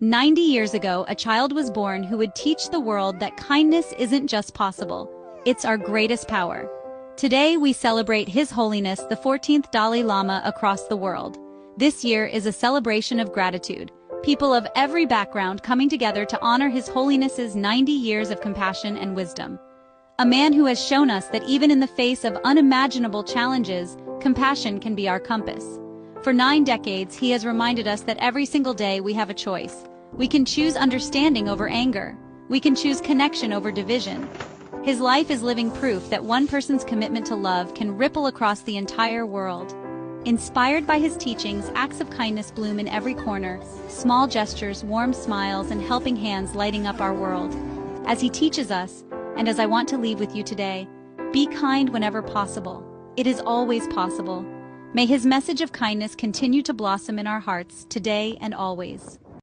90 years ago, a child was born who would teach the world that kindness isn't just possible, it's our greatest power. Today, we celebrate His Holiness the 14th Dalai Lama across the world. This year is a celebration of gratitude, people of every background coming together to honor His Holiness's 90 years of compassion and wisdom. A man who has shown us that even in the face of unimaginable challenges, compassion can be our compass. For 9 decades, he has reminded us that every single day we have a choice. We can choose understanding over anger. We can choose connection over division. His life is living proof that one person's commitment to love can ripple across the entire world. Inspired by his teachings, acts of kindness bloom in every corner, small gestures, warm smiles, and helping hands lighting up our world. As he teaches us, and as I want to leave with you today, be kind whenever possible. It is always possible. May his message of kindness continue to blossom in our hearts today and always.